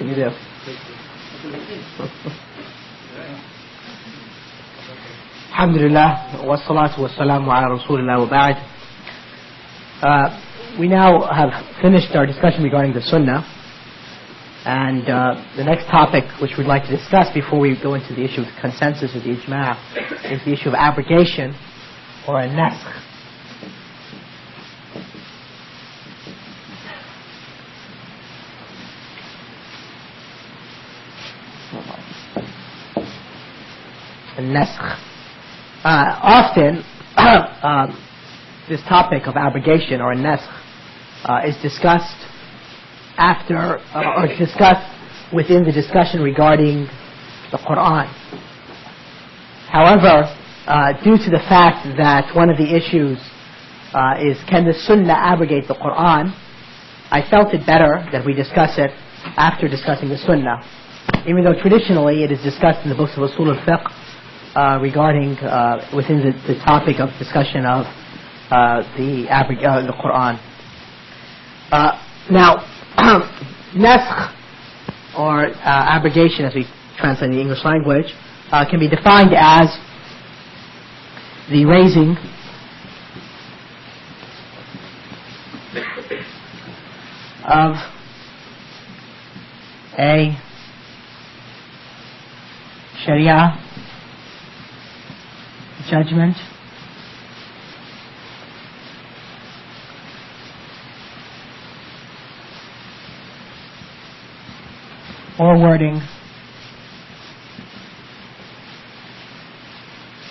You do. Alhamdulillah, wassalatu wassalamu ala rasulillah wa ba'd. We now have finished our discussion regarding the Sunnah, and the next topic which we'd like to discuss before we go into the issue of consensus or the ijma' is the issue of abrogation or a nasakh. Often this topic of abrogation or nasakh is discussed after or discussed within the discussion regarding the Quran. However, due to the fact that one of the issues is can the Sunnah abrogate the Quran, I felt it better that we discuss it after discussing the Sunnah, even though traditionally it is discussed in the books of Usul al Fiqh regarding within the topic of discussion of the Quran. Now, nasakh or abrogation, as we translate in the English language, can be defined as the raising of a Sharia judgment or wording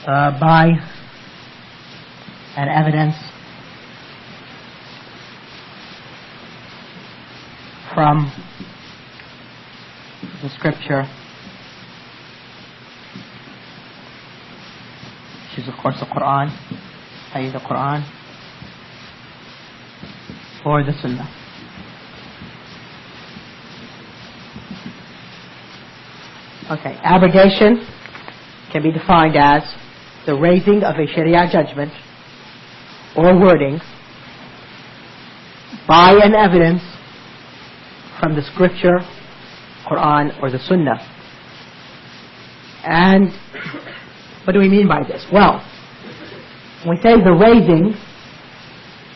by an evidence from the scripture, which is of course the Quran, i.e. the Quran, or the Sunnah. Okay, abrogation can be defined as the raising of a Sharia judgment or wording by an evidence from the scripture, Quran, or the Sunnah. And what do we mean by this? Well, when we say the raising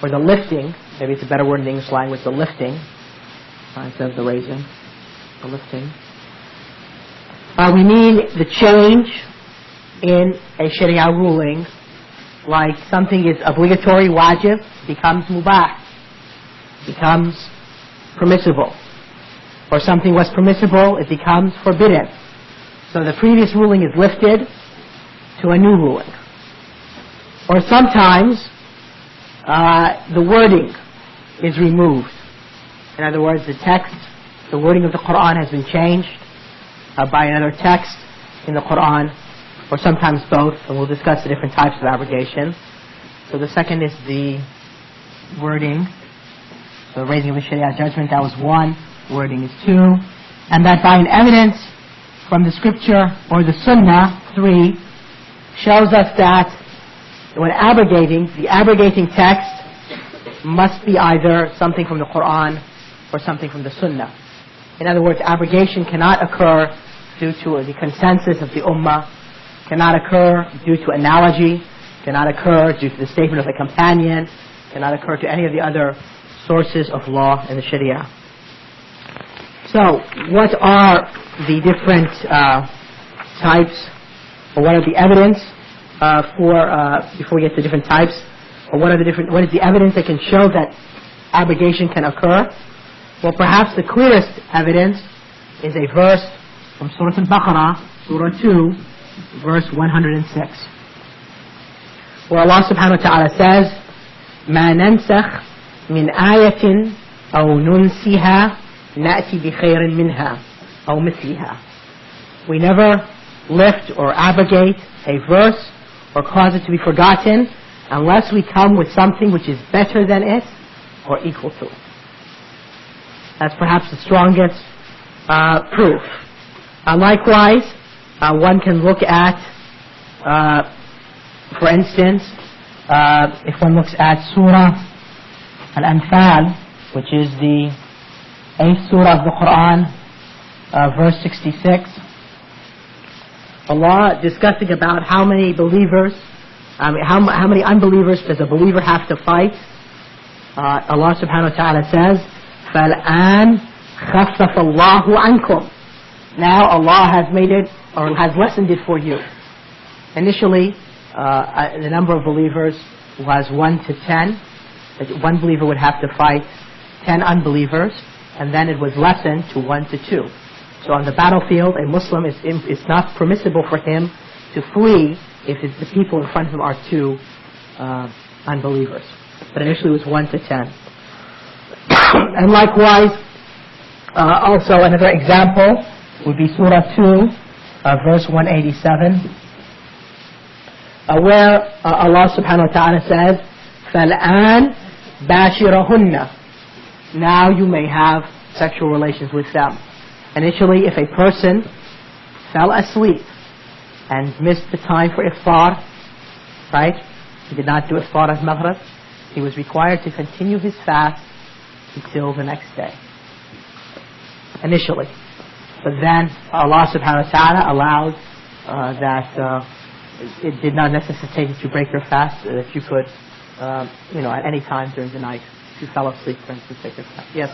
or the lifting, maybe it's a better word in the English language, the lifting, instead of the raising, the lifting. We mean the change in a Sharia ruling, like something is obligatory, wajib, becomes mubah, becomes permissible. Or something was permissible, it becomes forbidden. So the previous ruling is lifted to a new ruling. Or sometimes the wording is removed. In other words, the text, the wording of the Quran has been changed by another text in the Quran, or sometimes both, and we'll discuss the different types of abrogation. So the second is the wording, so the raising of a Sharia judgment, that was one. Wording is two. And that by an evidence from the scripture or the Sunnah, three, shows us that when abrogating, the abrogating text must be either something from the Quran or something from the Sunnah. In other words, abrogation cannot occur due to the consensus of the Ummah, cannot occur due to analogy, cannot occur due to the statement of a companion, cannot occur to any of the other sources of law in the Sharia. So, what are the different types, or what are the evidence before we get to different types, or what is the evidence that can show that abrogation can occur? Well, perhaps the clearest evidence is a verse from Surah Al-Baqarah, Surah 2, verse 106, where Allah subhanahu wa ta'ala says, مَا نَنْسَخْ مِنْ آيَةٍ أَوْ نُنْسِهَا نَأْتِ بِخَيْرٍ مِنْهَا أَوْ مِثْلِهَا. We never lift or abrogate a verse or cause it to be forgotten unless we come with something which is better than it or equal to it. That's perhaps the strongest proof. Likewise, one can look at, for instance, if one looks at Surah Al-Anfal, which is the 8th Surah of the Quran, verse 66. Allah discussing about how many believers, how many unbelievers does a believer have to fight. Allah subhanahu wa ta'ala says, فَالْآنْ خَفَّفَ اللَّهُ عَنْكُمْ. Now Allah has made it, or has lessened it for you. Initially, the number of believers was 1 to 10. That one believer would have to fight 10 unbelievers, and then it was lessened to 1 to 2. So on the battlefield, a Muslim, it's not permissible for him to flee if the people in front of him are 2 unbelievers. But initially it was 1 to 10. And likewise, also another example would be Surah 2, verse 187, where Allah subhanahu wa ta'ala says, فَالْآنْ بَاشِرَهُنَّ. Now you may have sexual relations with them. Initially, if a person fell asleep and missed the time for iftar, right, he did not do iftar at Maghrib, he was required to continue his fast until the next day. Initially. But then Allah subhanahu wa ta'ala allowed that it did not necessitate that you break your fast, that you could, at any time during the night, if you fell asleep, for instance, take your fast. Yes?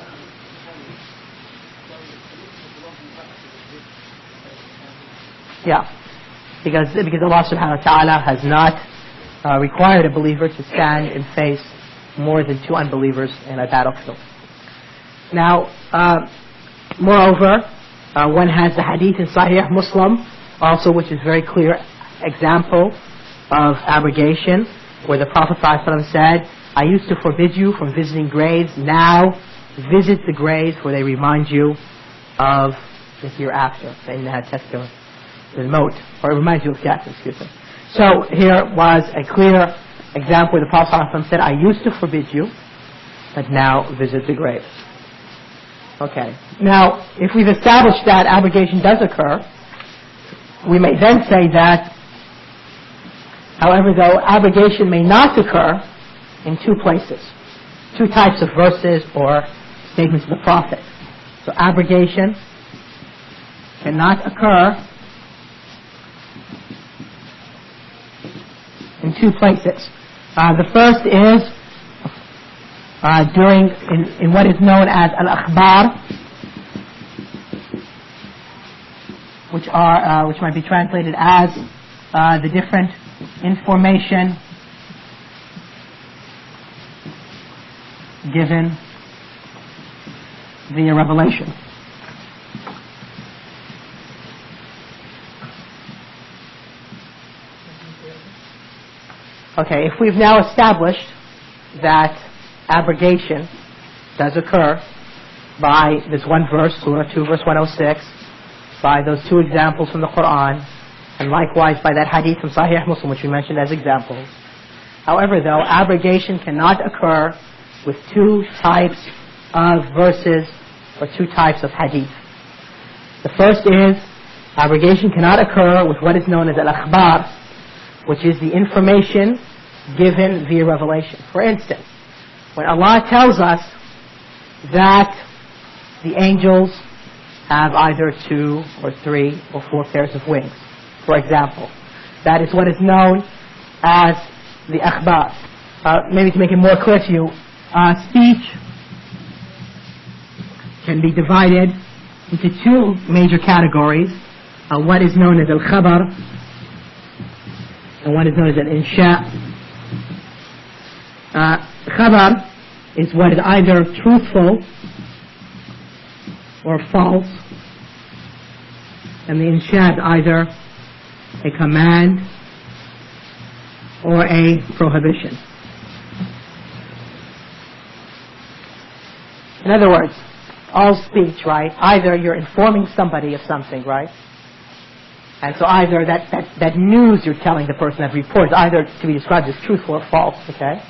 Yeah, because Allah subhanahu wa ta'ala has not required a believer to stand and face more than 2 unbelievers in a battlefield. Now, moreover, one has the hadith in Sahih Muslim, also, which is very clear example of abrogation, where the Prophet ﷺ said, I used to forbid you from visiting graves, now visit the graves where they remind you of the hereafter. Or it reminds you of death, excuse me. So here was a clear example where the Prophet ﷺ said, I used to forbid you, but now visit the graves. Okay. Now, if we've established that abrogation does occur, we may then say that, however, though abrogation may not occur in 2 places, 2 types of verses or statements of the Prophet. So abrogation cannot occur in 2 places. The first is in what is known as al-akhbar, which might be translated as the different information given via revelation. Okay, if we've now established that abrogation does occur by this one verse, Surah 2, verse 106, by those 2 examples from the Quran, and likewise by that hadith from Sahih Muslim, which we mentioned as examples. However, though, abrogation cannot occur with 2 types of verses or 2 types of hadith. The first is, abrogation cannot occur with what is known as al-akhbar, which is the information given via revelation. For instance, when Allah tells us that the angels have either 2 or 3 or 4 pairs of wings, for example, that is what is known as the akhbar. Maybe to make it more clear to you, speech can be divided into 2 major categories. What is known as al-khabar and what is known as al-insha. Khabar is what is either truthful or false, and the insha is either a command or a prohibition. In other words, all speech, right, either you're informing somebody of something, right, and so either that news you're telling the person, that report, is either to be described as truthful or false, okay,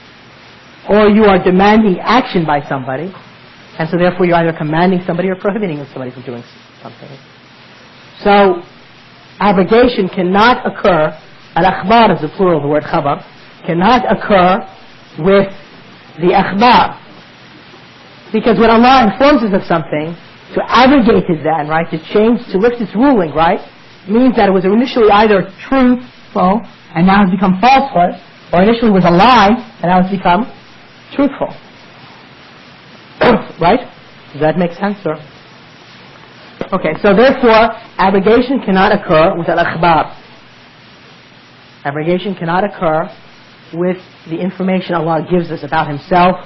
or you are demanding action by somebody, and so therefore you're either commanding somebody or prohibiting somebody from doing something. So abrogation cannot occur, al-akhbar is the plural of the word khabar, cannot occur with the akhbar. Because when Allah informs us of something, To abrogate it then, right, to lift its ruling, right, means that it was initially either truthful and now has become falsehood, or initially was a lie and now has become truthful. Right? Does that make sense, sir? Okay, so therefore, abrogation cannot occur with al-akhbar. Abrogation cannot occur with the information Allah gives us about Himself,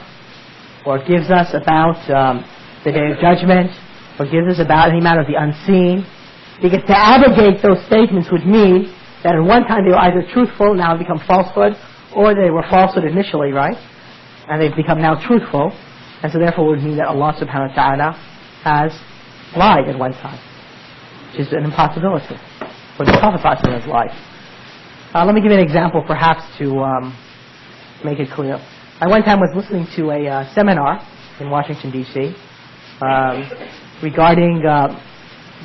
or gives us about the Day of Judgment, or gives us about any matter of the unseen. Because to abrogate those statements would mean that at one time they were either truthful, now have become falsehood, or they were falsehood initially, right? And they've become now truthful. And so therefore it would mean that Allah subhanahu wa ta'ala has lied at one time, which is an impossibility. Or the Prophet has lied. Let me give you an example perhaps to make it clear. I one time was listening to a seminar in Washington, D.C. Regarding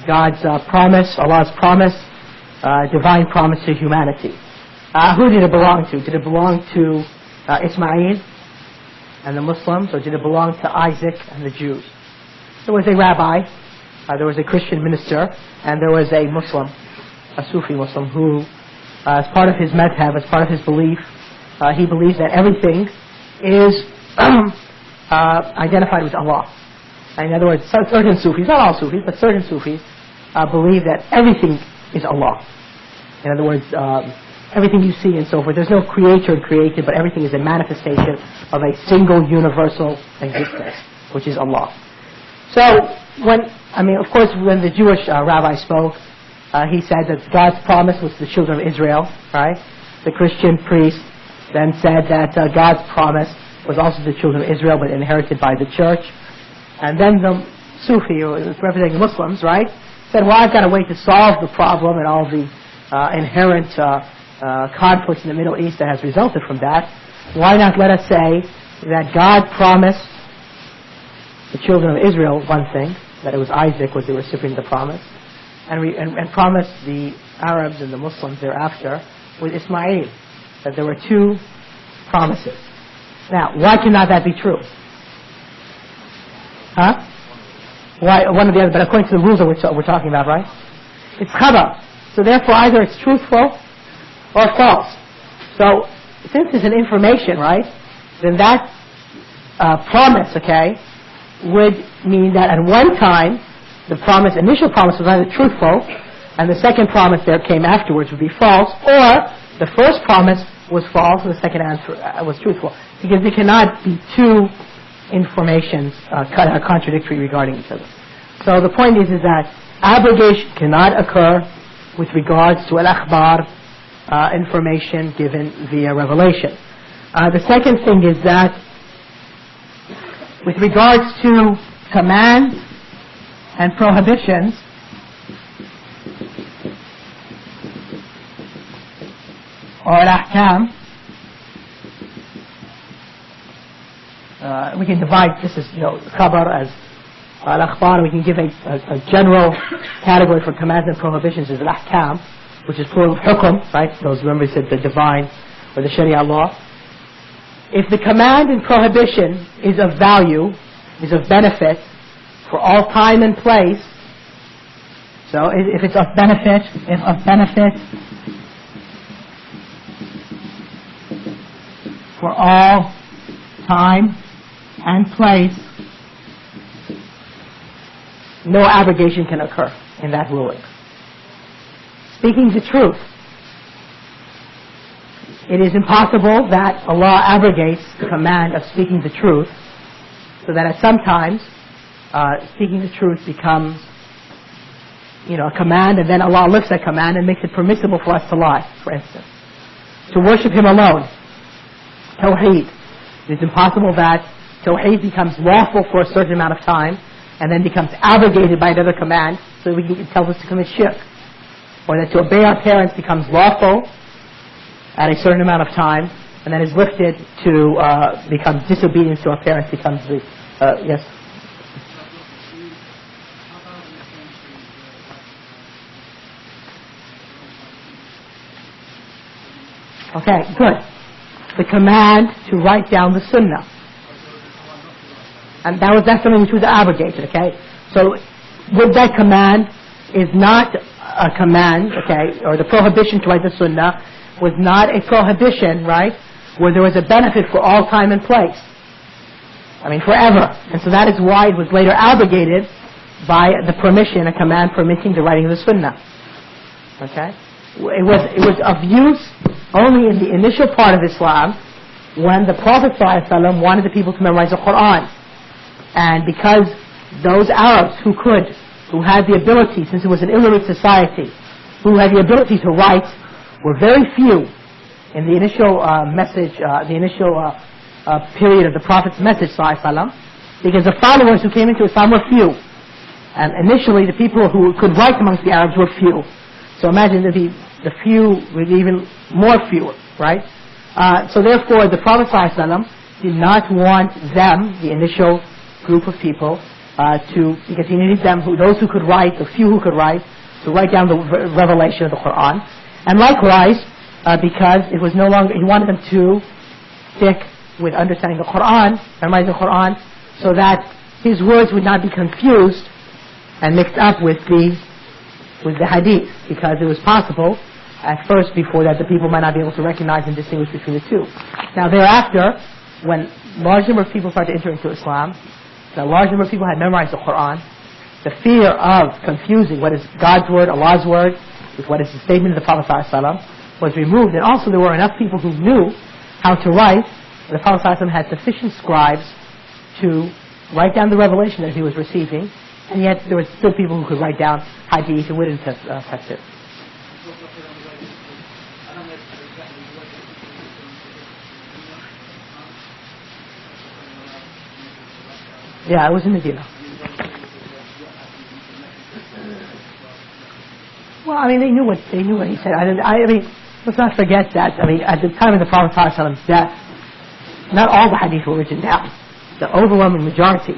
God's promise, Allah's promise, divine promise to humanity. Who did it belong to? Did it belong to Ismail and the Muslims, or did it belong to Isaac and the Jews? There was a rabbi, there was a Christian minister, and there was a Muslim, a Sufi Muslim, who, as part of his madhab, as part of his belief, he believes that everything is identified with Allah. In other words, certain Sufis, not all Sufis, but certain Sufis believe that everything is Allah. In other words, everything you see and so forth, there's no creator and created, but everything is a manifestation of a single universal existence, which is Allah. So, of course, when the Jewish rabbi spoke, he said that God's promise was to the children of Israel, right? The Christian priest then said that God's promise was also to the children of Israel, but inherited by the church. And then the Sufi, who was representing Muslims, right, said, well, I've got a way to solve the problem and all the inherent conflicts in the Middle East that has resulted from that. Why not let us say that God promised the children of Israel one thing, that it was Isaac was the recipient of the promise, and promised the Arabs and the Muslims thereafter with Ismail, that there were two promises. Now, why cannot that be true? Huh? Why one or the other? But according to the rules that we're talking about, right? It's khabar. So therefore, either it's truthful or false. So since it's an information, right? Then that promise, okay, would mean that at one time the initial promise was either truthful, and the second promise that came afterwards would be false, or the first promise was false and the second answer was truthful. Because there cannot be two informations contradictory regarding each other. So the point is that abrogation cannot occur with regards to al-akhbar, information given via revelation. The second thing is that with regards to commands and prohibitions, or al-ahkam, we can divide this as, khabar as al-akhbar. We can give a general category for commands and prohibitions as al-ahkam, which is plural of hukum, right? Those, remember, we said the divine or the sharia law. If the command and prohibition is of value, is of benefit for all time and place, so if it's of benefit, for all time and place, no abrogation can occur in that ruling. Speaking the truth, it is impossible that Allah abrogates the command of speaking the truth, so that at some times speaking the truth becomes a command, and then Allah lifts that command and makes it permissible for us to lie, for instance. To worship Him alone. Tawheed. It is impossible that Tawheed becomes lawful for a certain amount of time and then becomes abrogated by another command, so it tells us to commit shirk. Or that to obey our parents becomes lawful at a certain amount of time and then is lifted to become disobedience to our parents becomes yes? Okay, good. The command to write down the sunnah. And that's something which was abrogated, okay? So would that command is not a command, okay, or the prohibition to write the sunnah was not a prohibition, right, where there was a benefit for all time and place. I mean, forever. And so that is why it was later abrogated by the permission, a command permitting the writing of the sunnah. Okay? It was of use only in the initial part of Islam when the Prophet ﷺ wanted the people to memorize the Quran. And because those Arabs who had the ability, since it was an illiterate society, who had the ability to write, were very few in the initial period of the Prophet's message, ﷺ, because the followers who came into Islam were few. And initially the people who could write amongst the Arabs were few. So imagine that the few were even more fewer, right? So therefore the Prophet ﷺ did not want them, the initial group of people, because he needed them, those who could write, the few who could write, to write down the revelation of the Quran. And likewise, because it was no longer, he wanted them to stick with understanding the Quran, memorizing the Quran, so that his words would not be confused and mixed up with the hadith, because it was possible at first before that the people might not be able to recognize and distinguish between the two. Now thereafter, when large number of people started to enter into Islam, a large number of people had memorized the Quran, the fear of confusing what is God's word, Allah's word, with what is the statement of the Prophet ﷺ was removed. And also there were enough people who knew how to write. The Prophet ﷺ had sufficient scribes to write down the revelation that he was receiving, and yet there were still people who could write down hadith and wouldn't affect it. Yeah, I was in Medina. Well, I mean, they knew what he said. I mean, let's not forget that. I mean, at the time of the Prophet ﷺ's death, not all the hadith were written down. The overwhelming majority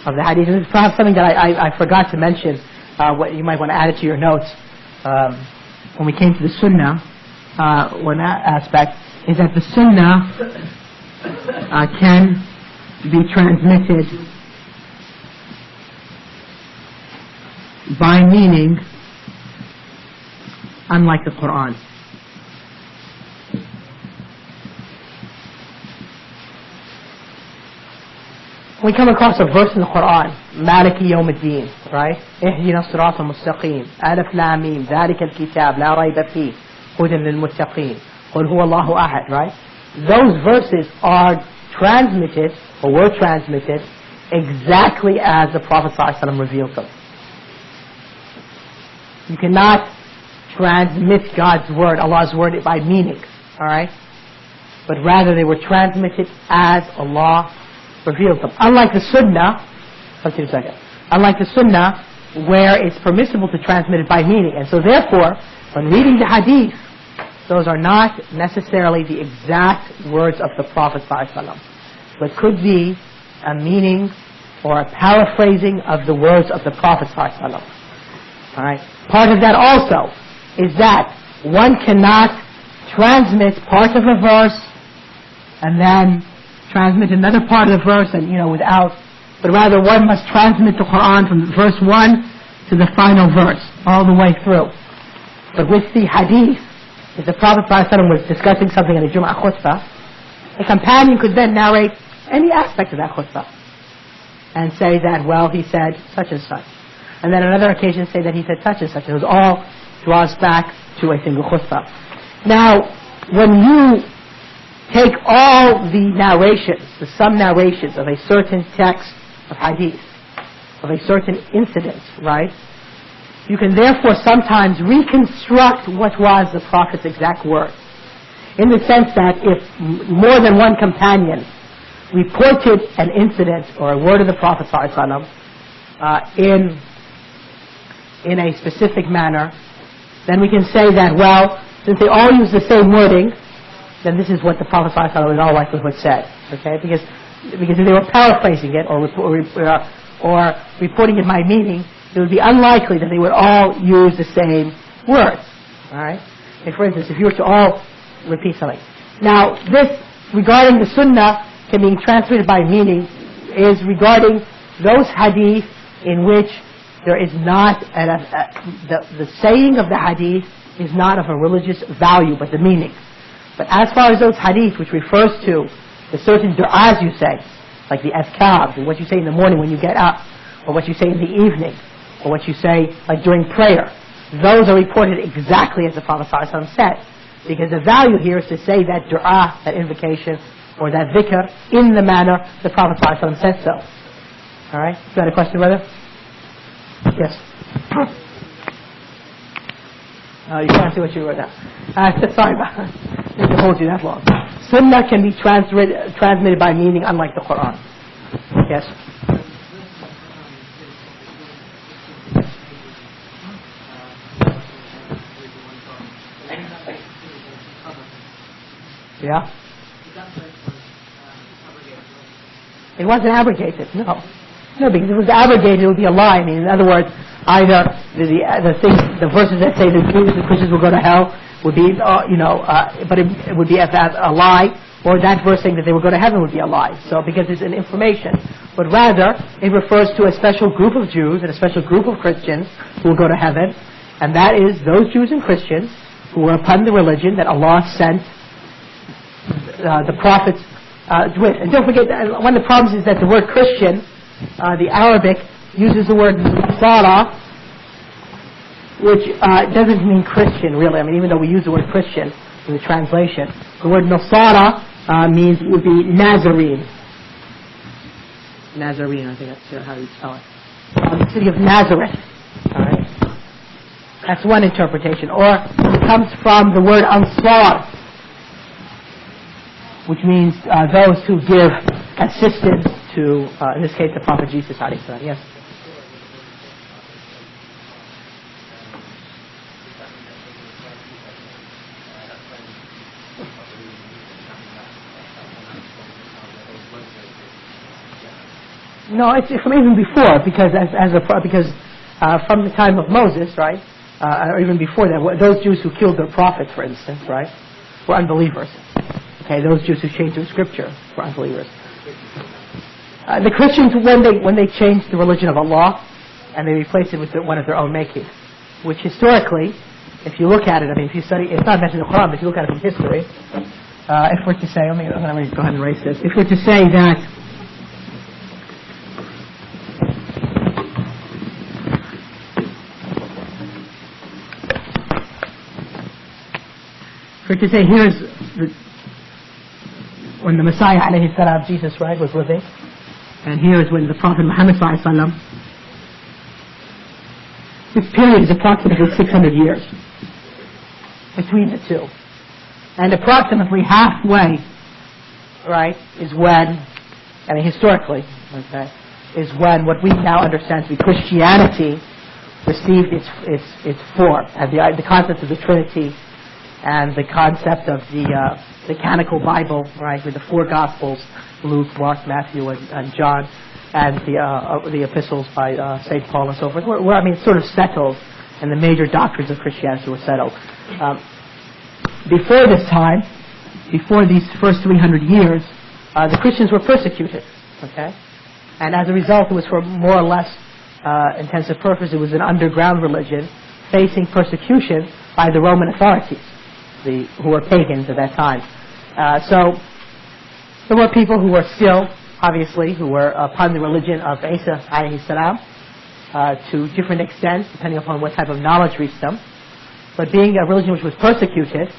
of the hadith. And this is perhaps something that I forgot to mention. What you might want to add it to your notes. When we came to the Sunnah, one aspect is that the Sunnah can be transmitted by meaning, unlike the Quran. We come across a verse in the Quran, Maliki Yawm ad-Din, right? Ihdina as-sirata al-mustaqim, alif lam mim, dhalika al-kitab, la rayba fih, hudan lil-muttaqin, qul huwa Allahu ahad, right? Those verses are transmitted, or were transmitted, exactly as the Prophet ﷺ revealed them. You cannot transmit God's word, Allah's word, by meaning, alright? But rather they were transmitted as Allah revealed them. Unlike the Sunnah, unlike the Sunnah, where it's permissible to transmit it by meaning. And so therefore, when reading the hadith, those are not necessarily the exact words of the Prophet ﷺ, but could be a meaning or a paraphrasing of the words of the Prophet ﷺ. Alright? Part of that also is that one cannot transmit part of a verse and then transmit another part of the verse and, but rather one must transmit the Quran from verse 1 to the final verse, all the way through. But with the hadith, if the Prophet ﷺ was discussing something in a Jum'ah khutbah, a companion could then narrate any aspect of that khutbah and say that, well, he said such and such. And then on another occasion say that he said such and such. It was all draws back to a single khutbah. Now, when you take all the narrations, some narrations of a certain text of hadith, of a certain incident, right? You can therefore sometimes reconstruct what was the Prophet's exact word. In the sense that if more than one companion reported an incident or a word of the Prophet ﷺ in a specific manner, then we can say that, well, since they all use the same wording, then this is what the Prophet ﷺ in all likelihood said. Okay? Because if they were paraphrasing it or reporting it by meaning, it would be unlikely that they would all use the same words. Alright? Like for instance, if you were to all repeat something. Now, this, regarding the Sunnah can be transmitted by meaning, is regarding those hadith in which there is not, the saying of the hadith is not of a religious value, but the meaning. But as far as those hadith which refers to the certain du'as you say, like the azkar, what you say in the morning when you get up, or what you say in the evening, or what you say like during prayer, those are reported exactly as the Prophet ﷺ said. Because the value here is to say that du'a, that invocation, or that dhikr, in the manner the Prophet ﷺ said so. Alright? You got a question, brother? Yes. You can't see what you wrote down. Sorry about that. I didn't hold you that long. Sunnah can be transmitted by meaning, unlike the Quran. Yes. Yeah. It wasn't abrogated. No, because if it was abrogated, it would be a lie. I mean, in other words, either the verses that say the Jews and Christians will go to hell would be, but it would be a lie, or that verse saying that they will go to heaven would be a lie. So, because it's an information, but rather it refers to a special group of Jews and a special group of Christians who will go to heaven, and that is those Jews and Christians who were upon the religion that Allah sent the prophets with. And don't forget, one of the problems is that the word Christian, the Arabic, uses the word Nasara, which doesn't mean Christian, really. I mean, even though we use the word Christian in the translation, the word Nasara means, would be Nazarene. Nazarene, I think that's how you spell it. The city of Nazareth. Alright? That's one interpretation. Or it comes from the word Ansar, which means those who give assistance to, in this case, the Prophet Jesus. Yes. No, it's from even before, because from the time of Moses, right, or even before that, those Jews who killed their prophet, for instance, right, were unbelievers. Okay, those Jews who changed the scripture were unbelievers. The Christians, when they changed the religion of Allah, and they replaced it with one of their own making, which historically, if you look at it, I mean, if you study, it's not mentioned in the Quran, but if you look at it from history, if we're to say, I'm going to go ahead and erase this. If we're to say that here's when the Messiah alayhi salam, Jesus, right, was living, and here's when the Prophet Muhammad sallallahu alaihi wasallam. This period is approximately 600 years between the two, and approximately halfway, right, is when, I mean, historically, okay, is when what we now understand to be Christianity received its form, and the concept of the Trinity, and the concept of the canonical Bible, right, with the four Gospels, Luke, Mark, Matthew, and John, and the epistles by St. Paul and so forth, were I mean, sort of settled, and the major doctrines of Christianity were settled. Before this time, before these first 300 years, the Christians were persecuted, okay? And as a result, it was for more or less intensive purpose. It was an underground religion facing persecution by the Roman authorities, who were pagans at that time. So there were people who were still, obviously, who were upon the religion of Isa alayhi salam to different extents, depending upon what type of knowledge reached them. But being a religion which was persecuted,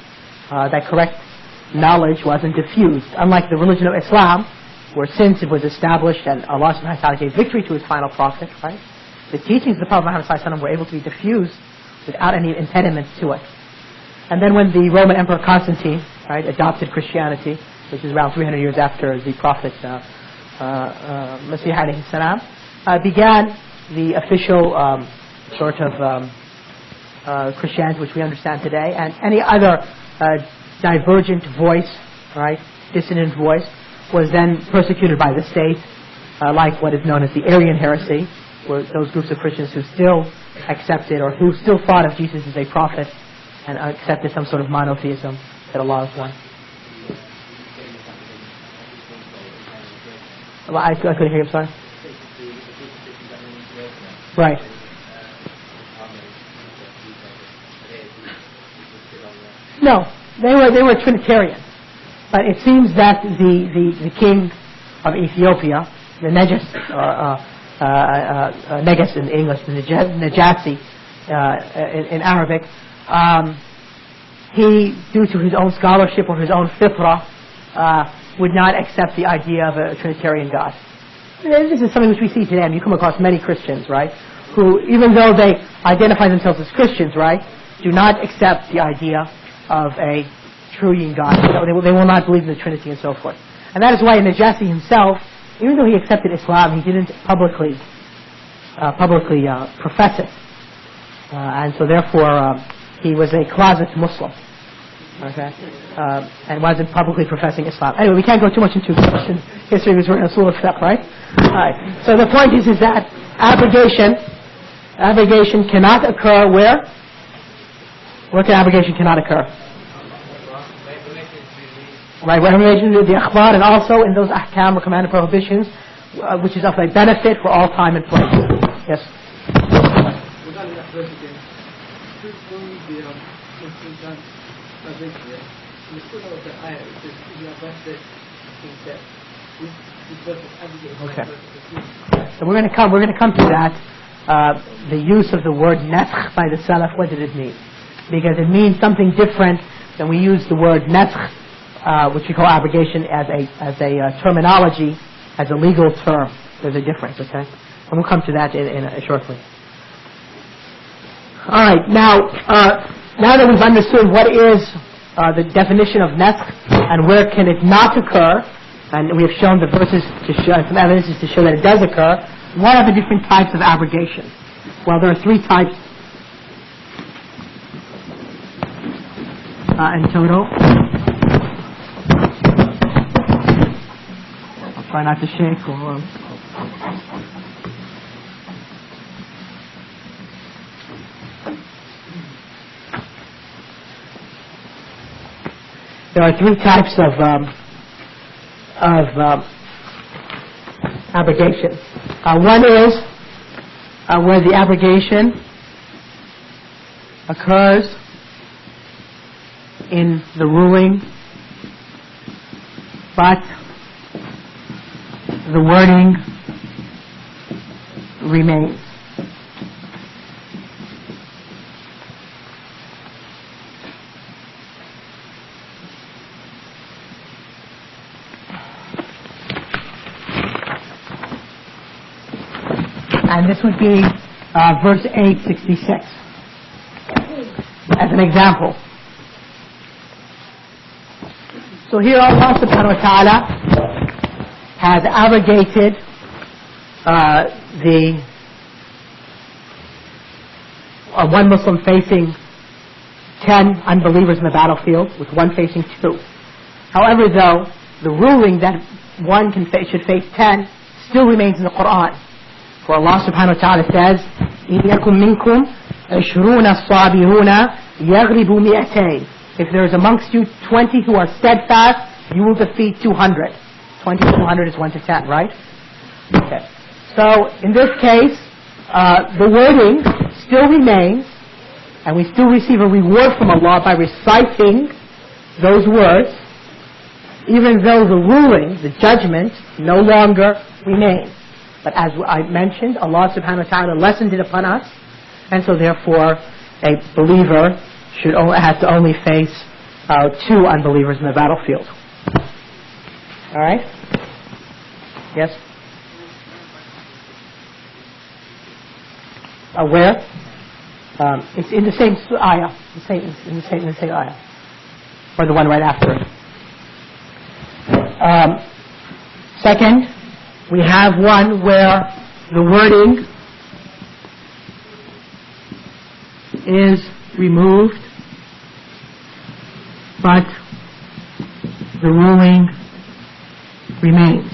that correct knowledge wasn't diffused. Unlike the religion of Islam, where since it was established and Allah subhanahu wa ta'ala gave victory to His final prophet, right? The teachings of the Prophet Muhammad sallallahu alaihi wasallam were able to be diffused without any impediments to it. And then when the Roman Emperor Constantine, right, adopted Christianity, which is around 300 years after the Prophet Masih alayhi salam, began the official sort of Christianity which we understand today, and any other divergent voice, right, dissident voice, was then persecuted by the state, like what is known as the Arian heresy, were those groups of Christians who still accepted or who still thought of Jesus as a prophet and accepted some sort of monotheism that Allah is one. Well, I couldn't hear you, I'm sorry. Right. No, they were Trinitarian. But it seems that the king of Ethiopia, the Negus, Negus in English, the Najasi in Arabic, he, due to his own scholarship or his own fitra, would not accept the idea of a Trinitarian God. This is something which we see today, and you come across many Christians, right, who, even though they identify themselves as Christians, right, do not accept the idea of a triune God. They will not believe in the Trinity and so forth. And that is why Najasi himself, even though he accepted Islam, he didn't publicly profess it. And so therefore, he was a closet Muslim. Okay? And wasn't publicly professing Islam. Anyway, we can't go too much into Christian history because we're in Usul al Fiqh, right? Alright. So the point is that abrogation cannot occur where? Where can abrogation cannot occur? Right, relation to the akhbar, and also in those ahkam or commanded prohibitions, which is of a benefit for all time and place. Yes? Regarding that verse again, when we read the translation there, in the footnote of the ayah, it says, if you have said, that this verse is abrogated. Okay. So we're going to come to that. The use of the word nafkh by the Salaf, what did it mean? Because it means something different than we use the word nafkh, which we call abrogation, as a terminology, as a legal term. There's a difference, okay? And we'll come to that shortly. All right, now that we've understood what is the definition of nafkh and where can it not occur, and we have shown the verses to show, some evidences to show that it does occur, what are the different types of abrogation? Well, there are three types in total. I'll try not to shake. There are three types of abrogation. One is where the abrogation occurs in the ruling, but the wording remains. And this would be verse 866 as an example. So here Allah subhanahu wa ta'ala has abrogated one Muslim facing 10 unbelievers in the battlefield, with one facing 2. However, though, the ruling that one should face 10 still remains in the Quran. For Allah subhanahu wa ta'ala says, إِنْ يَكُمْ مِنْكُمْ عِشْرُونَ الصَّابِرُونَ يَغْرِبُوا مِئَتَيْنِ. If there is amongst you 20 who are steadfast, you will defeat 200. 20 to 200 is 1 to 10, right? Okay. So, in this case, the wording still remains, and we still receive a reward from Allah by reciting those words, even though the ruling, the judgment, no longer remains. But as I mentioned, Allah subhanahu wa ta'ala lessened it upon us, and so therefore a believer has to only face 2 unbelievers in the battlefield. Alright? Yes? Where? It's in the same ayah. In the same ayah. Or the one right after it. Second, we have one where the wording is removed, but the ruling remains.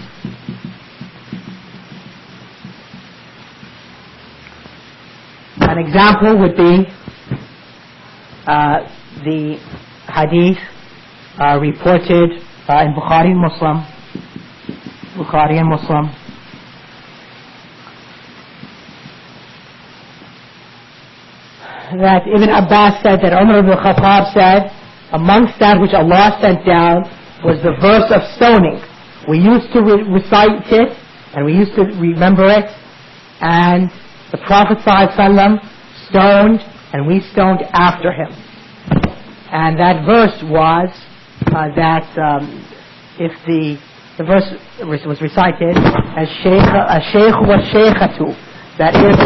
An example would be the hadith reported in Bukhari and Muslim, that Ibn Abbas said that Umar ibn Khattab said amongst that which Allah sent down was the verse of stoning. We used to recite it, and we used to remember it, and the Prophet ﷺ stoned, and we stoned after him. And that verse was that if the verse was recited as Shaykh wa Shaykhatu, that if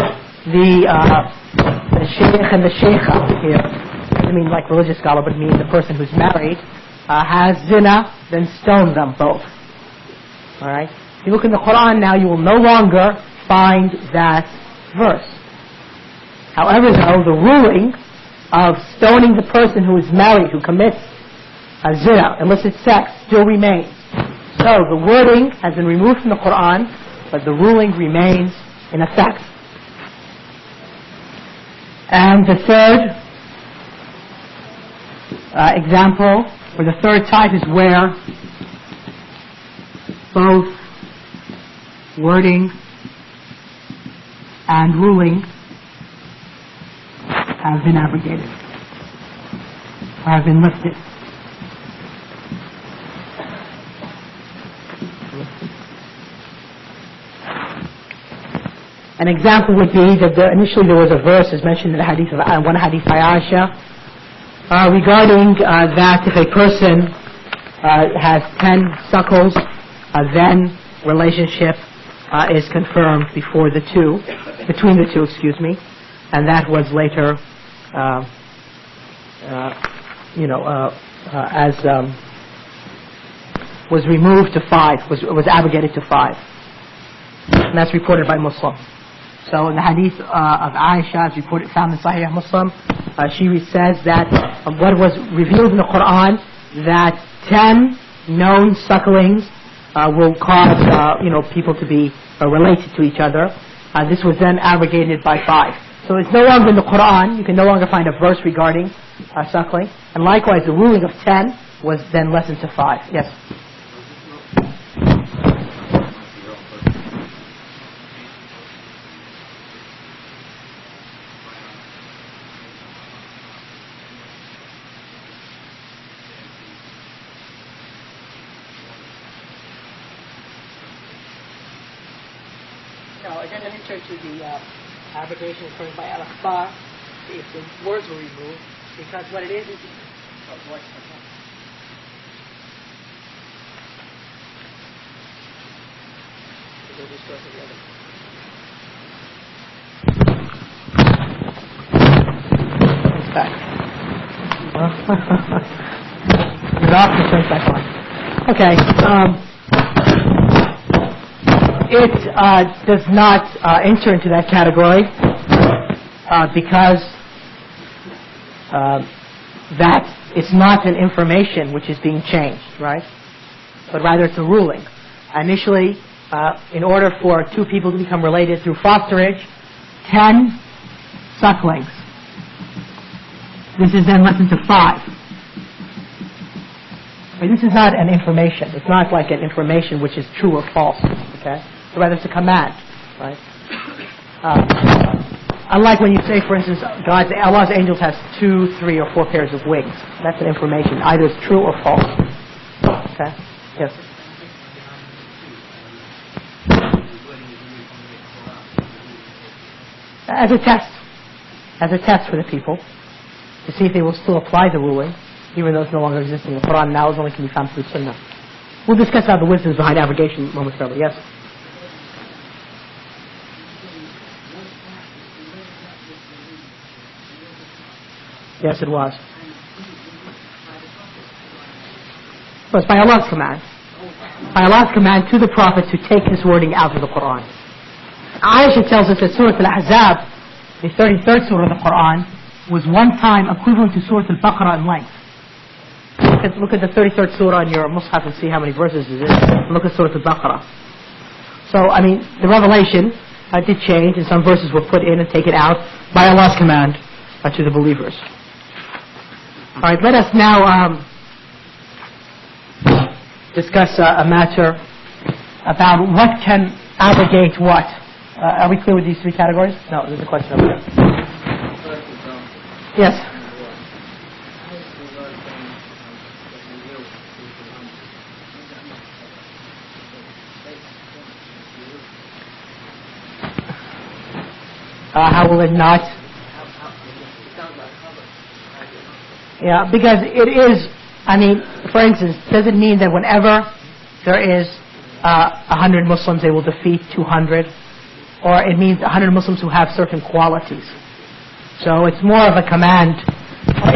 the Shaykh and the Shaykha here, I mean like religious scholar, but it means the person who's married, has zina, then stone them both. Alright? If you look in the Quran now, you will no longer find that verse. However, though, the ruling of stoning the person who is married, who commits a zina, illicit sex, still remains. So the wording has been removed from the Quran, but the ruling remains in effect. And the third example, or the third type, is where both wording and ruling have been abrogated, or have been lifted. An example would be that initially there was a verse, as mentioned in the hadith of one hadith by Aisha, regarding that if a person has 10 suckles, then relationship is confirmed between the two, and that was later, was removed to 5, was abrogated to 5, and that's reported by Muslim. So in the hadith of Aisha, as reported, found in Sahih Muslim, she says that what was revealed in the Quran, that 10 known sucklings will cause people to be related to each other. This was then abrogated by 5. So it's no longer in the Quran. You can no longer find a verse regarding suckling. And likewise, the ruling of 10 was then lessened to 5. Yes. Let me turn to the abrogation occurring by al-akhbar, if the words were removed, because what it is it's back. You're off the turn back on. Okay. It does not enter into that category because that it's not an information which is being changed, right? But rather it's a ruling. Initially, in order for 2 people to become related through fosterage, 10 sucklings. This is then lessened to 5. But this is not an information. It's not like an information which is true or false, okay? Rather it's a command, right? Unlike when you say, for instance, Allah's angels has 2, 3, or 4 pairs of wings. That's an information. Either it's true or false. Okay? Yes. As a test for the people, to see if they will still apply the ruling, even though it's no longer existing. The Quran now is only can be found through Sunnah. We'll discuss about the wisdoms behind abrogation momentarily. Yes. Yes, it was. Well, it's by Allah's command. By Allah's command to the Prophet to take this wording out of the Quran. Aisha tells us that Surah Al-Ahzab, the 33rd surah of the Quran, was one time equivalent to Surah Al-Baqarah in length. Look at the 33rd surah on your Mus'haf and see how many verses it is. Look at Surah Al-Baqarah. So, the revelation did change, and some verses were put in and taken out by Allah's command to the believers. Alright, let us now discuss a matter about what can abrogate what. Are we clear with these 3 categories? No, there's a question over there. Yes. will it not? Yeah, because it is, I mean, for instance, does it mean that whenever there is 100 Muslims, they will defeat 200? Or it means 100 Muslims who have certain qualities. So it's more of a command.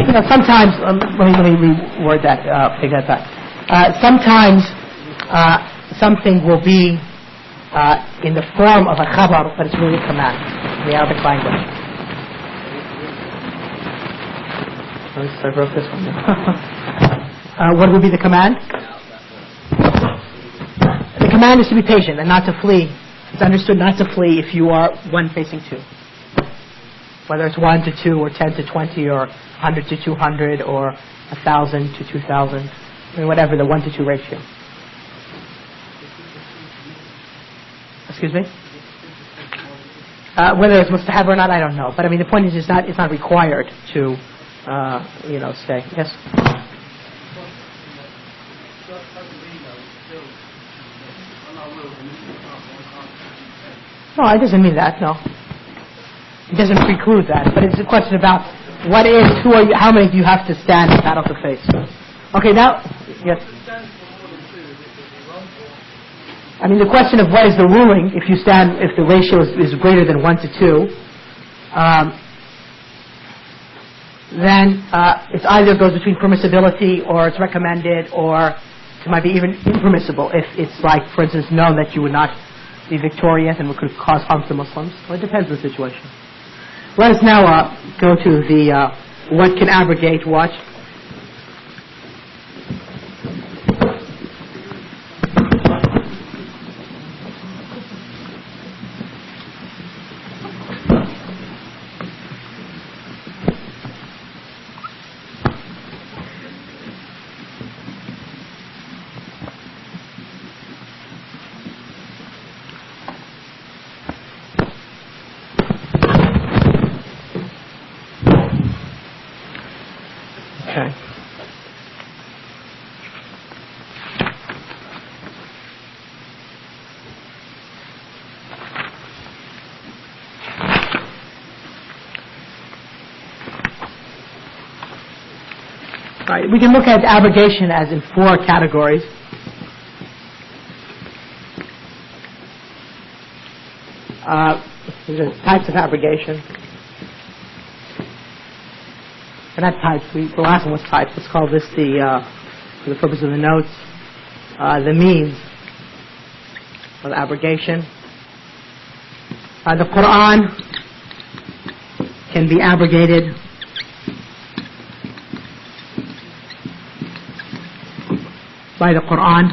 You know, sometimes, let me reword that, take that back. Sometimes something will be in the form of a khabar, but it's really a command in the Arabic language. I wrote this one down. What would be the command? The command is to be patient and not to flee. It's understood not to flee if you are 1 facing 2. Whether it's 1 to 2 or 10 to 20 or 100 to 200 or 1,000 to 2,000. I mean, whatever the 1 to 2 ratio. Excuse me? Whether it's mustahab or not, I don't know. But I mean, the point is, it's not required to, stay. Yes? No, it doesn't mean that, no. It doesn't preclude that. But it's a question about what is, who are you, how many do you have to stand and pat off the face? Okay, now, yes? I mean, the question of what is the ruling, if you stand, if the ratio is greater than 1 to 2, then it either goes between permissibility or it's recommended, or it might be even impermissible if it's like, for instance, known that you would not be victorious and could cause harm to Muslims. Well, it depends on the situation. Let us now go to the what can abrogate what. We can look at abrogation as in 4 categories. These are types of abrogation. They're not types. The last one was types. Let's call this for the purpose of the notes, the means of abrogation. The Quran can be abrogated by the Quran.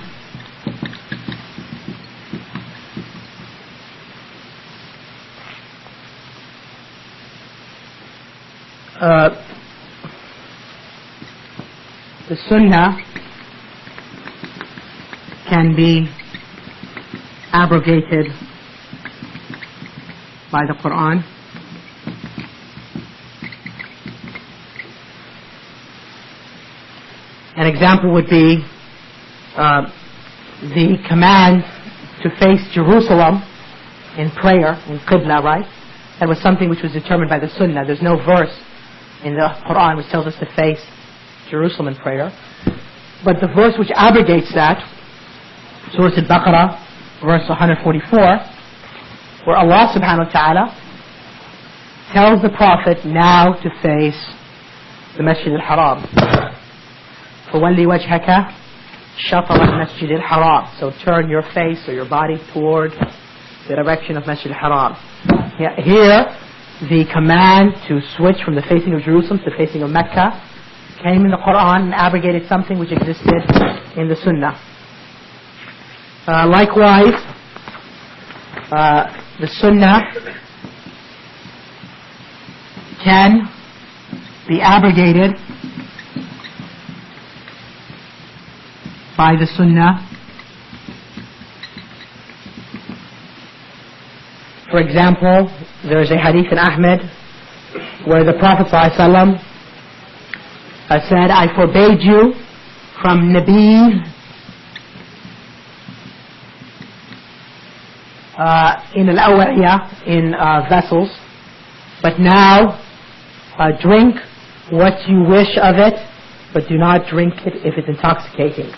The Sunnah can be abrogated by the Quran. An example would be the command to face Jerusalem in prayer, in Qibla, right? That was something which was determined by the Sunnah. There's no verse in the Quran which tells us to face Jerusalem in prayer. But the verse which abrogates that, Surah Al-Baqarah, verse 144, where Allah subhanahu wa ta'ala tells the Prophet now to face the Masjid al-Haram. فَوَلِّ وَجْهَكَ شَطَرَ الْمَسْجِدِ الْحَرَامِ. So turn your face or your body toward the direction of Masjid al-Haram. Here, the command to switch from the facing of Jerusalem to the facing of Mecca came in the Quran and abrogated something which existed in the Sunnah. Likewise, the Sunnah can be abrogated by the Sunnah. For example, there is a hadith in Ahmed where the Prophet ﷺ said, I forbade you from nabiz in al-awiyah, in vessels, But now, drink what you wish of it, but do not drink it if it's intoxicating.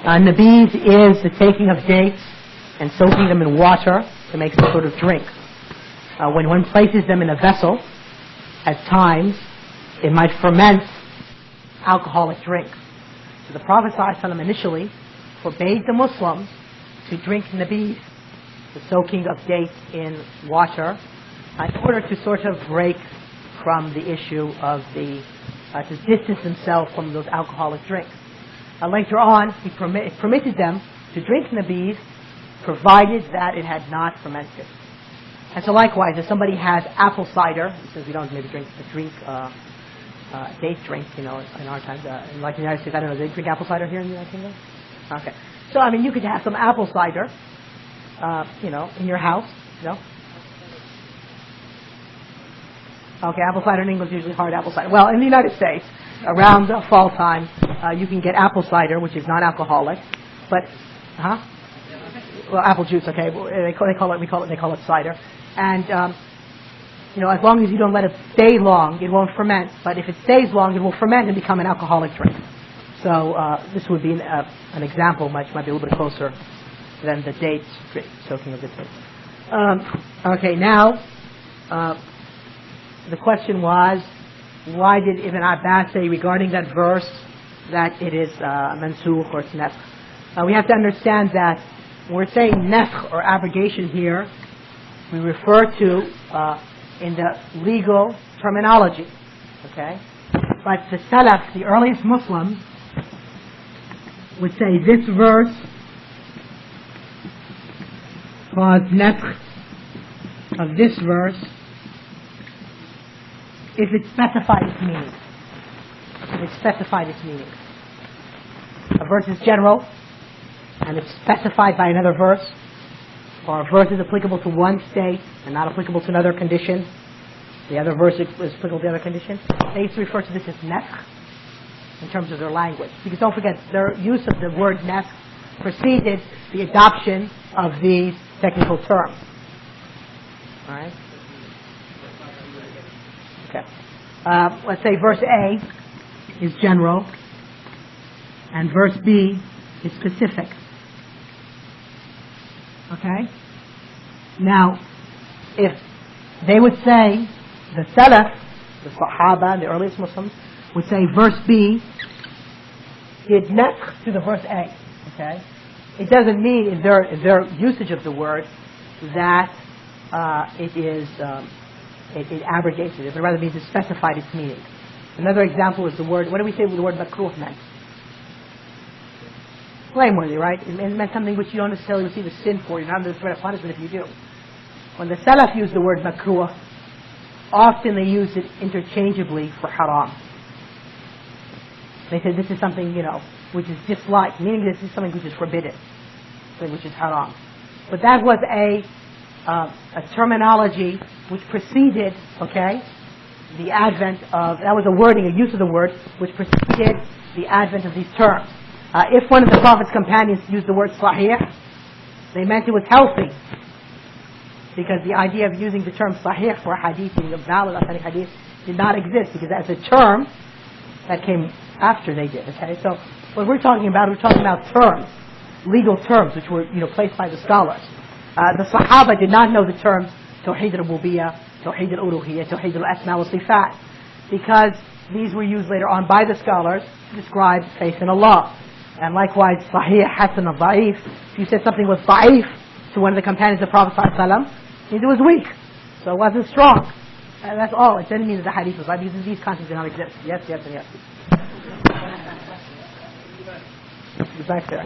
Nabiz is the taking of dates and soaking them in water to make some sort of drink. When one places them in a vessel, at times, it might ferment alcoholic drink. So the Prophet ﷺ initially forbade the Muslims to drink nabiz, the soaking of dates in water, in order to sort of break from the issue of to distance themselves from those alcoholic drinks. Later on, he permitted them to drink nabiz, provided that it had not fermented. And so likewise, if somebody has apple cider, since we don't maybe drink date drink, in our times, like in the United States, I don't know, do they drink apple cider here in the United Kingdom? Okay. So, you could have some apple cider, in your house, Okay, apple cider in English is usually hard apple cider. Well, in the United States, around fall time, you can get apple cider, which is non-alcoholic, but, well, apple juice, okay, they call it cider. And, as long as you don't let it stay long, it won't ferment. But if it stays long, it will ferment and become an alcoholic drink. So this would be an example, might be a little bit closer than the dates soaking of the dates. Okay, now the question was, why did Ibn Abbas say regarding that verse that it is mansukh or it's nafkh? We have to understand that when we're saying nafkh or abrogation here, we refer to in the legal terminology, okay? But the Salaf, the earliest Muslims, would say this verse caused nafkh of this verse if it specified its meaning. If it specified its meaning. A verse is general, and it's specified by another verse, or a verse is applicable to one state and not applicable to another condition. The other verse is applicable to the other condition. They used to refer to this as nafkh in terms of their language. Because don't forget, their use of the word nafkh preceded the adoption of these technical terms. Alright? Okay. Let's say verse A is general and verse B is specific. Okay? Now, if they would say, the Salaf, the Sahaba, the earliest Muslims, would say verse B did nafkh to the verse A. Okay? It doesn't mean in their usage of the word that it abrogates it. It rather means it specified its meaning. Another example is the word, what do we say the word makruh meant? Blameworthy, right? It meant something which you don't necessarily receive a sin for. You're not under the threat of punishment if you do. When the Salaf use the word makruh, often they use it interchangeably for haram. They say this is something, which is disliked, meaning this is something which is forbidden, something which is haram. But that was a terminology which preceded, the advent of, that was a wording, a use of the word, which preceded the advent of these terms. If one of the Prophet's companions used the word sahih, they meant it was healthy. Because the idea of using the term sahih for hadith, meaning a valid authentic hadith, did not exist, because that's a term that came after they did. Okay, so what we're talking about terms, legal terms, which were placed by the scholars. The Sahaba did not know the terms Tawheed al-Rububiyyah, Tawheed al-Uluhiyyah, Tawheed al-Asma wa Sifat, because these were used later on by the scholars to describe faith in Allah. And likewise, Sahih, Hasan, and Da'if. If you said something was Da'if to one of the companions of the Prophet ﷺ, it was weak, so it wasn't strong. And that's all. It didn't mean that the hadith was right, because these concepts did not exist. Yes, yes, and yes. Back there.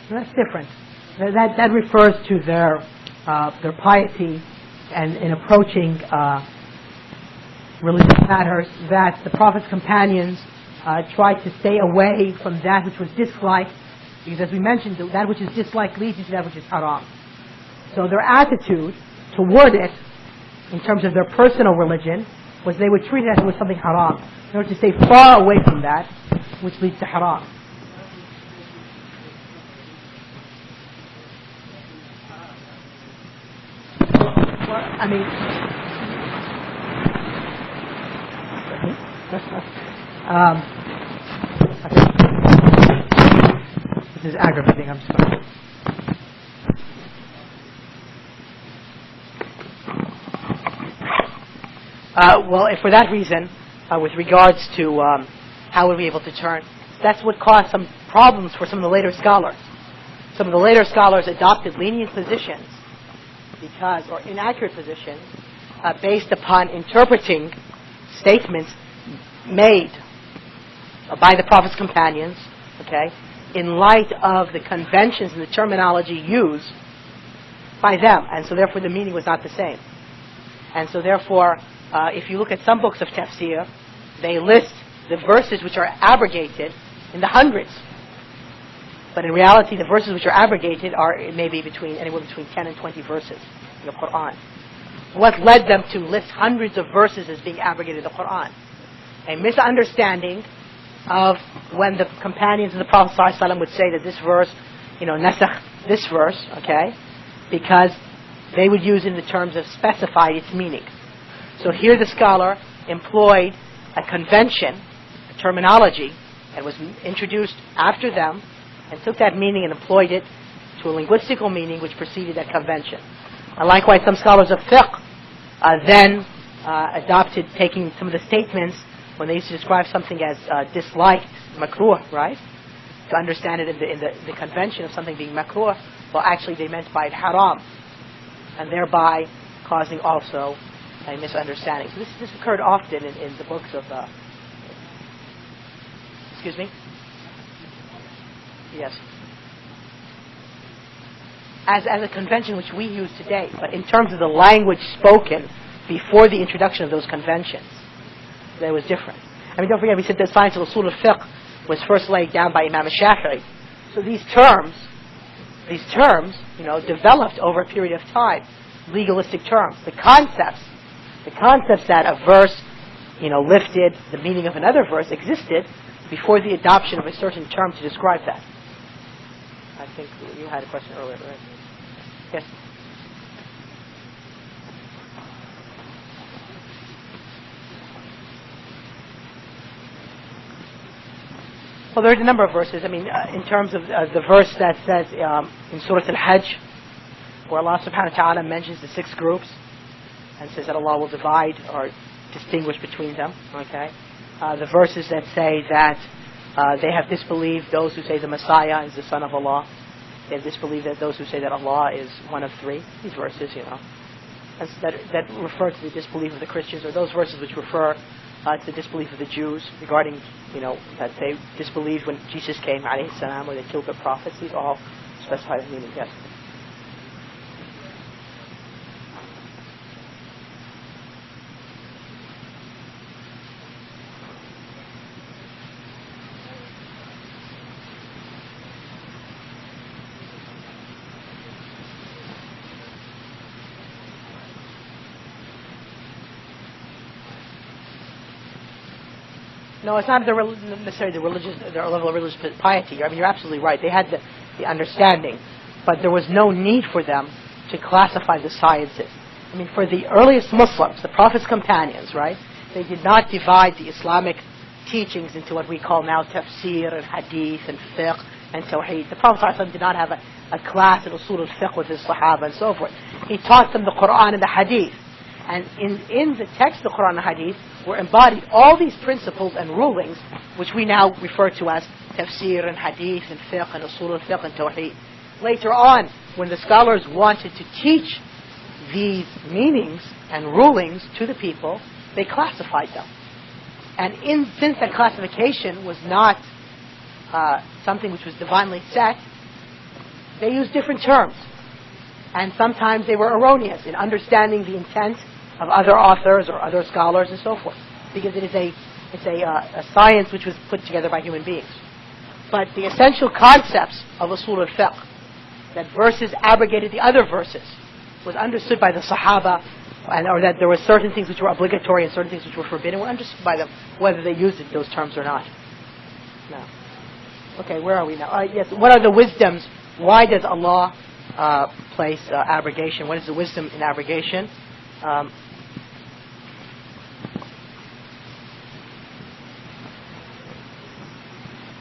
That's different. That refers to their piety and in approaching religious matters, that the Prophet's companions tried to stay away from that which was disliked, because as we mentioned, that which is disliked leads you to that which is haram. So their attitude toward it, in terms of their personal religion, was they would treat it as it was something haram, in order to stay far away from that, which leads to haram. Well, I mean, this is aggravating, I'm sorry. Well, if for that reason, with regards to how we'll be able to turn, that's what caused some problems for some of the later scholars. Some of the later scholars adopted lenient positions or inaccurate positions based upon interpreting statements made by the Prophet's companions, okay, in light of the conventions and the terminology used by them, and so therefore the meaning was not the same. And so therefore, if you look at some books of tafsir, they list the verses which are abrogated in the hundreds. But in reality, the verses which are abrogated are maybe anywhere between 10 and 20 verses in the Quran. What led them to list hundreds of verses as being abrogated in the Quran? A misunderstanding of when the companions of the Prophet ﷺ would say that this verse, nasakh this verse, okay, because they would use it in the terms of specify its meaning. So here the scholar employed a convention, a terminology, that was introduced after them, and took that meaning and employed it to a linguistical meaning which preceded that convention. And likewise, some scholars of fiqh then adopted taking some of the statements when they used to describe something as disliked, makruh, right? To understand it in the convention of something being makruh, well, actually they meant by it haram, and thereby causing also a misunderstanding. So this occurred often in the books of. Excuse me. Yes. As a convention which we use today, but in terms of the language spoken before the introduction of those conventions, that was different. I mean, don't forget, we said the science of Usul al Fiqh was first laid down by Imam Shaykh. So these terms, developed over a period of time, legalistic terms. The concepts that a verse, lifted the meaning of another verse existed before the adoption of a certain term to describe that. I think you had a question earlier, right? Yes. Well, there's a number of verses. I mean, in terms of the verse that says in Surah Al-Hajj, where Allah subhanahu wa ta'ala mentions the 6 groups and says that Allah will divide or distinguish between them, okay? The verses that say that they have disbelieved those who say the Messiah is the Son of Allah. They have disbelieved that those who say that Allah is one of 3. These verses, and that refer to the disbelief of the Christians, or those verses which refer to the disbelief of the Jews regarding, that they disbelieved when Jesus came, alayhi salam, or they killed the prophets. These all specify the meaning, yes. No, it's not necessarily their level of religious piety. I mean, you're absolutely right. They had the understanding, but there was no need for them to classify the sciences. I mean, for the earliest Muslims, the Prophet's companions, right, they did not divide the Islamic teachings into what we call now tafsir and hadith and fiqh and tawheed. The Prophet ﷺ did not have a class in Usul al Fiqh with his Sahaba and so forth. He taught them the Quran and the hadith. And in the text of the Quran and Hadith were embodied all these principles and rulings which we now refer to as tafsir and hadith and fiqh and usul al-fiqh and tawheed. Later on, when the scholars wanted to teach these meanings and rulings to the people, they classified them. And since that classification was not something which was divinely set, they used different terms. And sometimes they were erroneous in understanding the intent of other authors or other scholars and so forth, because it's a science which was put together by human beings. But the essential concepts of Usul al Fiqh, that verses abrogated the other verses, was understood by the Sahaba, or that there were certain things which were obligatory and certain things which were forbidden, were understood by them, whether they used those terms or not. No. Okay, where are we now? Yes. What are the wisdoms? Why does Allah place abrogation? What is the wisdom in abrogation?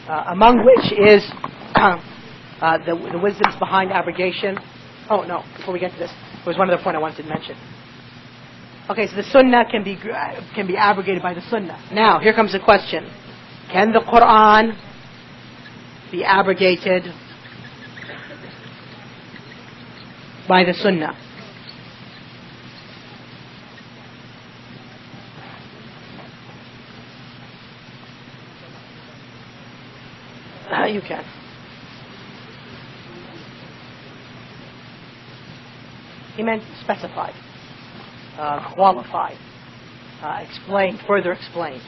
Among which is the wisdoms behind abrogation. Oh no! Before we get to this, there was one other point I wanted to mention. Okay, so the Sunnah can be abrogated by the Sunnah. Now, here comes the question: can the Quran be abrogated by the Sunnah? You can. He meant specified, qualified, explained, further explained.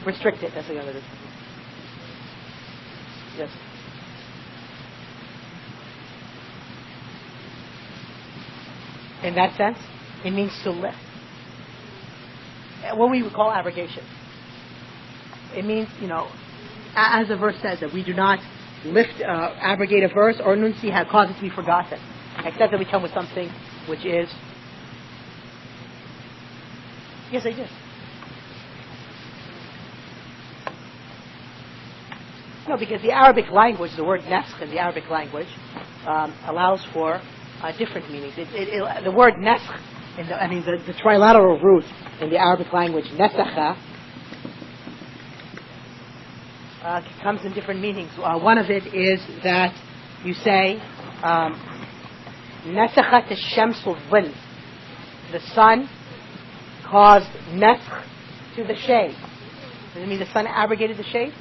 Restricted, that's the other thing. Yes. In that sense, it means to lift. What we would call abrogation. It means, as the verse says, that we do not lift, abrogate a verse or nunsiha, cause it to be forgotten, except that we come with something which is. Yes, I did. No, because the Arabic language, the word naskh in the Arabic language, allows for different meanings. The word naskh, the trilateral root in the Arabic language, nasakha, comes in different meanings. One of it is that you say, nasakhat ash-shams al-dhill. The sun caused naskh to the shade. Does it mean the sun abrogated the shade?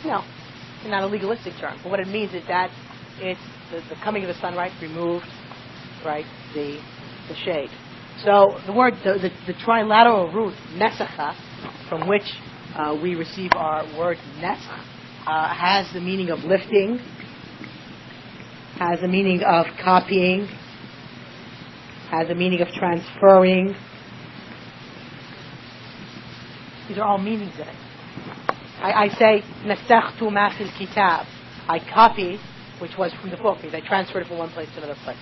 No. It's not a legalistic term. But what it means is that it's the coming of the sunlight removed, right, the shade. So the word, the trilateral root, nasakha, from which we receive our word naskh, has the meaning of lifting, has the meaning of copying, has the meaning of transferring. These are all meanings in it. I say, nasakhtu ma fil kitab. I copied, which was from the book. I transferred it from one place to another place.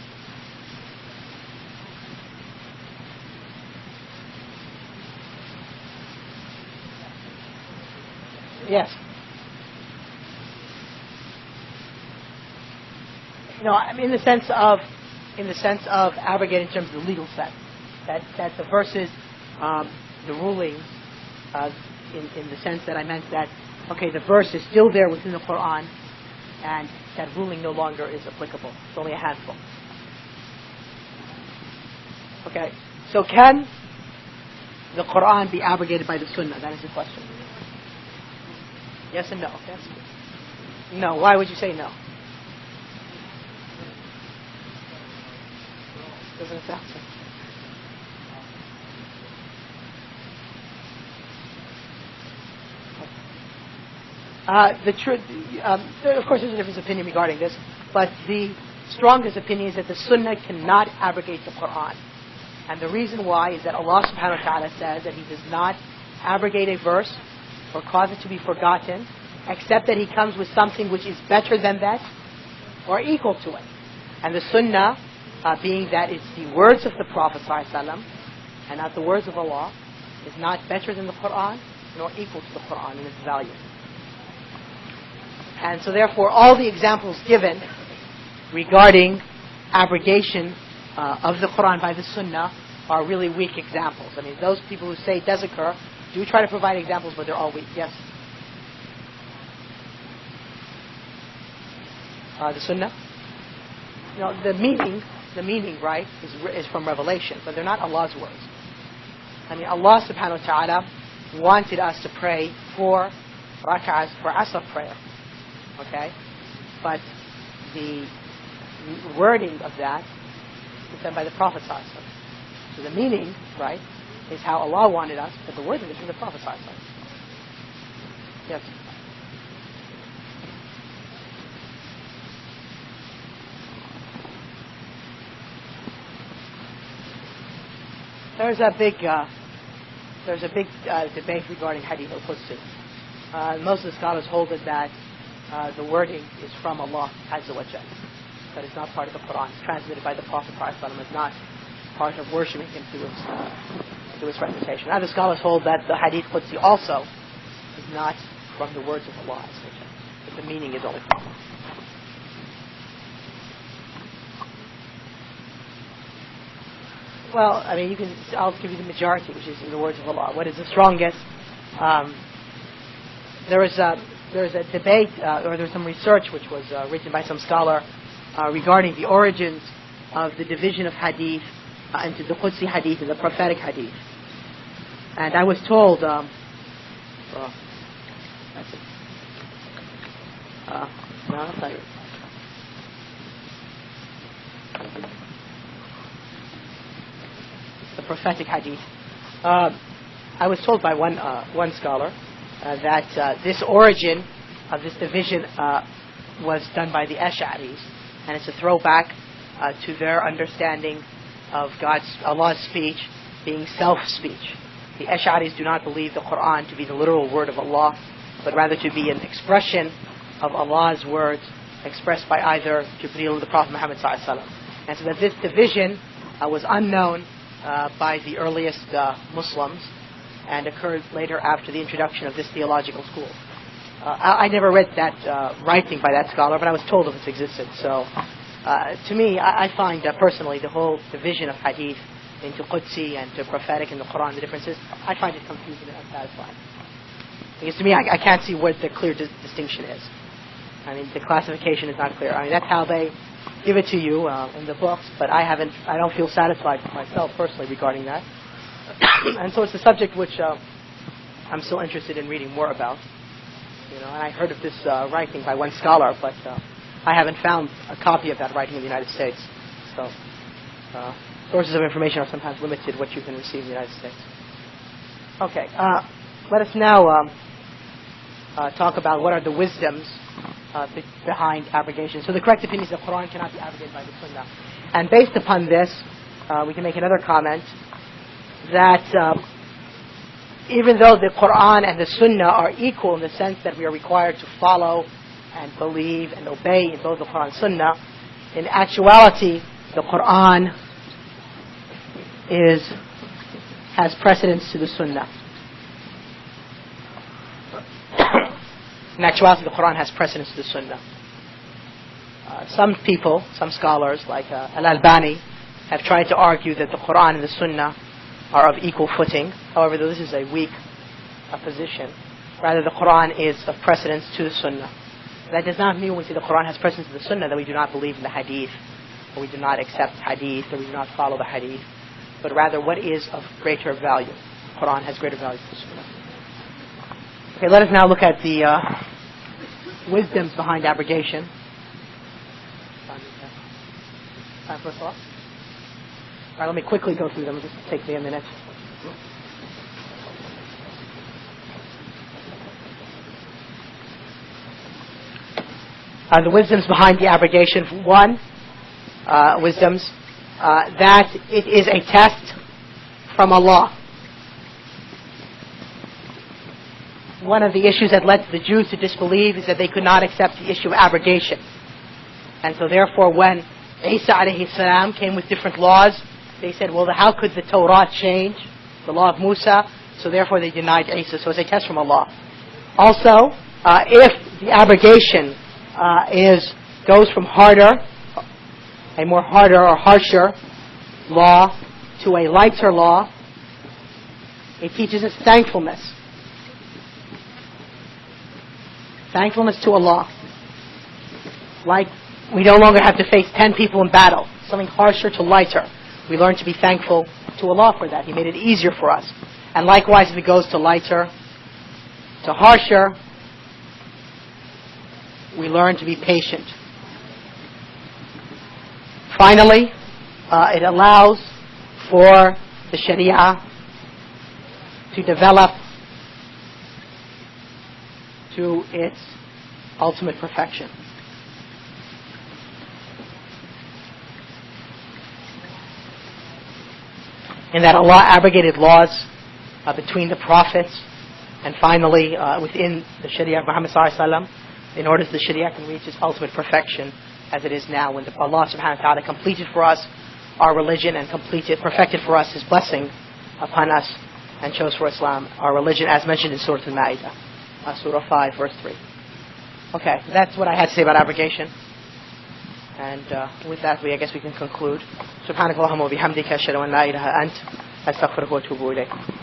Yes. In the sense of abrogating in terms of the legal sense, that the verses, the rulings, in the sense that I meant that, okay, the verse is still there within the Quran, and that ruling no longer is applicable. It's only a handful. Okay, so can the Quran be abrogated by the Sunnah? That is the question. Yes and no. Okay. No. Why would you say no? Doesn't it sound so? Of course, there's a difference of opinion regarding this, but the strongest opinion is that the Sunnah cannot abrogate the Quran. And the reason why is that Allah subhanahu wa ta'ala says that He does not abrogate a verse or cause it to be forgotten, except that He comes with something which is better than that or equal to it. And the Sunnah, being that it's the words of the Prophet ﷺ and not the words of Allah, is not better than the Quran nor equal to the Quran in its value. And so therefore all the examples given regarding abrogation of the Quran by the Sunnah are really weak examples. Those people who say it does occur do try to provide examples, but they're all weak. Yes? The Sunnah? The meaning, right, is from Revelation, but they're not Allah's words. Allah subhanahu wa ta'ala wanted us to pray 4 rak'ahs for Asr prayer. Okay? But the wording of that is done by the Prophet ﷺ. So the meaning, right, is how Allah wanted us, but the wording is from the Prophet ﷺ. Yes? There's a big debate regarding Hadith al-Qudsi. Most of the scholars hold that the wording is from Allah Azza wa Jal. That it's not part of the Quran. It's transmitted by the Prophet ﷺ. It's not part of worshipping him through its recitation. Other scholars hold that the Hadith Qudsi also is not from the words of Allah Azza wa Jal, but the meaning is only from Allah. Well, I mean, I'll give you the majority, which is in the words of Allah. What is the strongest? There is a debate, or there's some research which was written by some scholar regarding the origins of the division of hadith into the Qudsi hadith and the prophetic hadith. And I was told, that's it. No, that's not it. The prophetic hadith. I was told by one scholar that this origin of this division was done by the Ash'aris, and it's a throwback to their understanding of Allah's speech being self-speech. The Ash'aris do not believe the Quran to be the literal word of Allah, but rather to be an expression of Allah's words expressed by either Jibreel or the Prophet Muhammad ﷺ. And so that this division was unknown by the earliest Muslims and occurred later after the introduction of this theological school. I never read that writing by that scholar, but I was told of its existence. So to me, I find personally the whole division of hadith into Qudsi and to prophetic in the Quran, the differences, I find it confusing and unsatisfying. Because to me, I can't see what the clear distinction is. I mean, the classification is not clear. I mean, that's how they give it to you in the books, but I don't feel satisfied myself personally regarding that. And so it's a subject which I'm still interested in reading more about. And I heard of this writing by one scholar, but I haven't found a copy of that writing in the United States. So sources of information are sometimes limited what you can receive in the United States. Okay, let us now talk about what are the wisdoms behind abrogation. So the correct opinion is the Quran cannot be abrogated by the Sunnah. And based upon this, we can make another comment that even though the Quran and the Sunnah are equal in the sense that we are required to follow and believe and obey in both the Quran and Sunnah, in actuality, the Quran has precedence to the Sunnah. In actuality, the Quran has precedence to the Sunnah. Some people, some scholars like Al-Albani, have tried to argue that the Quran and the Sunnah are of equal footing. However, this is a weak position. Rather, the Quran is of precedence to the Sunnah. That does not mean when we say the Quran has precedence to the Sunnah that we do not believe in the Hadith, or we do not accept Hadith, or we do not follow the Hadith, but rather what is of greater value. The Quran has greater value to the Sunnah. Okay, let us now look at the wisdoms behind abrogation. Time for a thought? All right, let me quickly go through them. It'll just take me a minute. The wisdoms behind the abrogation. One, wisdoms, that it is a test from Allah. One of the issues that led the Jews to disbelieve is that they could not accept the issue of abrogation. And so therefore when Isa alayhi salam came with different laws, they said, well, how could the Torah change the law of Musa? So therefore they denied Isa. So it's a test from Allah. Also, if the abrogation goes from a more harder or harsher law to a lighter law, it teaches us thankfulness. Thankfulness to Allah. Like we no longer have to face 10 people in battle. Something harsher to lighter. We learn to be thankful to Allah for that. He made it easier for us. And likewise, if it goes to lighter, to harsher, we learn to be patient. Finally, it allows for the Sharia to develop to its ultimate perfection. in that Allah abrogated laws between the prophets, and finally within the Sharia of Muhammad sallallahu alaihi wasallam, in order that the Sharia can reach its ultimate perfection as it is now, when Allah subhanahu wa ta'ala completed for us our religion and perfected for us His blessing upon us and chose for Islam our religion, as mentioned in Surah Al-Ma'idah, Surah 5, verse 3. Okay, that's what I had to say about abrogation. And with that, I guess we can conclude. Subhanakallahumma wa bihamdika ashhadu an la ilaha ant astaghfiruka wa atubu ilayk.